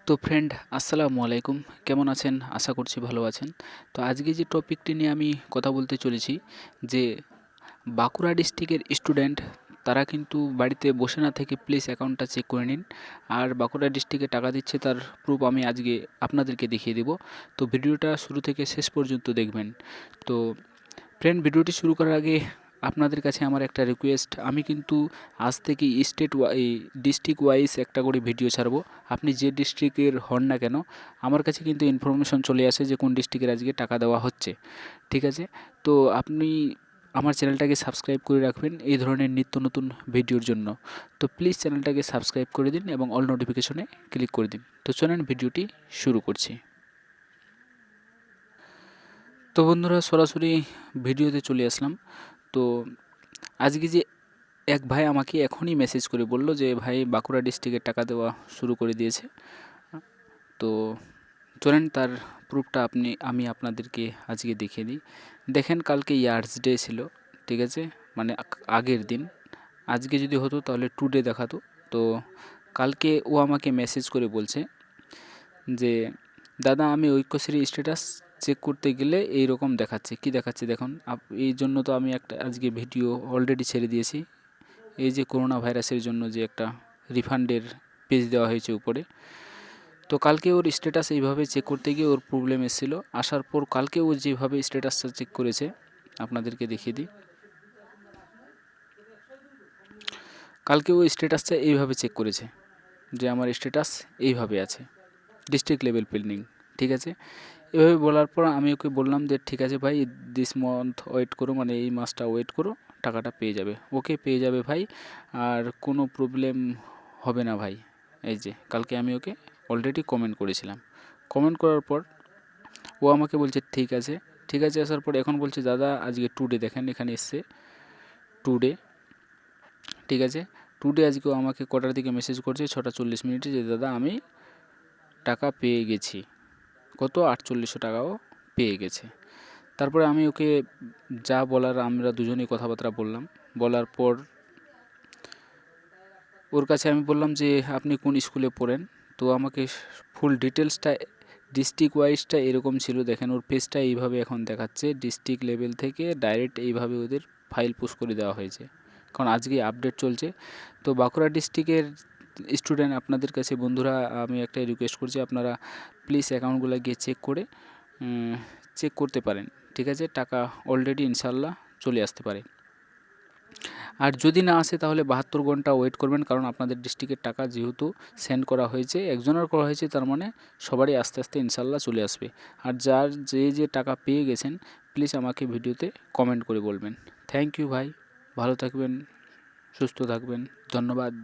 তো ফ্রেন্ড, আসসালামু আলাইকুম। কেমন আছেন? আশা করছি ভালো আছেন। তো আজকে যে টপিকটি নিয়ে আমি কথা বলতে চলেছি, যে বাঁকুড়া ডিস্ট্রিক্টের স্টুডেন্ট তারা কিন্তু বাড়িতে বসে না থেকে প্লিজ অ্যাকাউন্টটা চেক করে নিন। আর বাঁকুড়া ডিস্ট্রিক্টে টাকা দিচ্ছে তার প্রুফ আমি আজকে আপনাদেরকে দেখিয়ে দেব। তো ভিডিওটা শুরু থেকে শেষ পর্যন্ত দেখবেন। তো ফ্রেন্ড, ভিডিওটি শুরু করার আগে আপনাদের কাছে আমার একটা রিকোয়েস্ট, আমি কিন্তু আজ থেকে ডিস্ট্রিক্ট ওয়াইজ একটা করে ভিডিও ছাড়বো। আপনি যে ডিস্ট্রিক্টের হন না কেন, আমার কাছে কিন্তু ইনফরমেশন চলে আসে যে কোন ডিস্ট্রিক্টের আজকে টাকা দেওয়া হচ্ছে। ঠিক আছে? তো আপনি আমার চ্যানেলটাকে সাবস্ক্রাইব করে রাখবেন এই ধরনের নিত্য নতুন ভিডিওর জন্য। তো প্লিজ চ্যানেলটাকে সাবস্ক্রাইব করে দিন এবং অল নোটিফিকেশনে ক্লিক করে দিন। তো চলেন ভিডিওটি শুরু করছি। তো বন্ধুরা, সরাসরি ভিডিওতে চলে আসলাম। তো আজকে যে এক ভাই আমাকে এখনই মেসেজ করে বলল যে ভাই বাঁকুড়া ডিস্ট্রিক্টের টাকা দেওয়া শুরু করে দিয়েছে। তো চলেন তার প্রুফটা আমি আপনাদেরকে আজকে দেখিয়ে দিই। দেখেন, কালকে ইয়ার্স ডে ছিল, ঠিক আছে, মানে আগের দিন। আজকে যদি হতো তাহলে টুডে দেখাতো। তো কালকে ও আমাকে মেসেজ করে বলছে যে দাদা, আমি ঐক্যশ্রী স্ট্যাটাস চেক করতে গেলে এই রকম দেখাচ্ছে। কি দেখাচ্ছে দেখুন। এই জন্য তো আমি একটা আজকে ভিডিও অলরেডি ছেড়ে দিয়েছি। এই যে করোনা ভাইরাসের জন্য যে একটা রিফান্ডের পেজ দেওয়া হয়েছে উপরে। তো কালকে ওর স্ট্যাটাস এইভাবে চেক করতে গিয়ে ওর প্রবলেম এসেছিলো। আসার পর কালকে ও যেভাবে স্ট্যাটাসটা চেক করেছে আপনাদেরকে দেখিয়ে দিই। কালকে ও স্ট্যাটাসটা এইভাবে চেক করেছে যে আমার স্ট্যাটাস এইভাবে আছে, ডিস্ট্রিক্ট লেভেল পেন্ডিং। ঠিক আছে? এভাবে বলার পর আমি ওকে বললাম যে ঠিক আছে ভাই, দিস মান্থ ওয়েট করো, মানে এই মাসটা ওয়েট করো, টাকাটা পেয়ে যাবে। ওকে, পেয়ে যাবে ভাই, আর কোনো প্রবলেম হবে না ভাই। এই যে কালকে আমি ওকে অলরেডি কমেন্ট করেছিলাম। কমেন্ট করার পর ও আমাকে বলছে ঠিক আছে। ঠিক আছে আসার পর এখন বলছে দাদা আজকে টুডে দেখেন, এখানে এসছে টুডে। ঠিক আছে, টুডে আজকে ও আমাকে কটার দিকে মেসেজ করছে, 6:40 যে দাদা আমি টাকা পেয়ে গেছি। কত? 4800 টাকাও পেয়ে গেছে। তারপরে আমি ওকে যা বলার আমরা দুজনেই কথাবার্তা বললাম। বলার পর ওর কাছে আমি বললাম যে আপনি কোন স্কুলে পড়েন। তো আমাকে ফুল ডিটেলসটা ডিস্ট্রিক্ট ওয়াইজটা এরকম ছিল। দেখেন ওর পেজটা এইভাবে এখন দেখাচ্ছে, ডিস্ট্রিক্ট লেভেল থেকে ডাইরেক্ট এইভাবে ওদের ফাইল পুশ করে দেওয়া হয়েছে, কারণ আজকে আপডেট চলছে। তো বাঁকুড়া ডিস্ট্রিক্টের স্টুডেন্ট আপনাদের কাছে বন্ধুরা আমি একটা রিকোয়েস্ট করছি, আপনারা প্লিজ অ্যাকাউন্টগুলো গিয়ে চেক করতে পারেন। ঠিক আছে? টাকা অলরেডি ইনশাল্লাহ চলে আসতে পারে। আর যদি না আসে তাহলে 72 ঘন্টা ওয়েট করবেন, কারণ আপনাদের ডিস্ট্রিক্টের টাকা যেহেতু সেন্ড করা হয়েছে, একজনের করা হয়েছে, তার মানে সবারই আস্তে আস্তে ইনশাল্লাহ চলে আসবে। আর যার যে টাকা পেয়ে গেছেন প্লিজ আমাকে ভিডিওতে কমেন্ট করে বলবেন। থ্যাংক ইউ ভাই, ভালো থাকবেন, সুস্থ থাকবেন, ধন্যবাদ।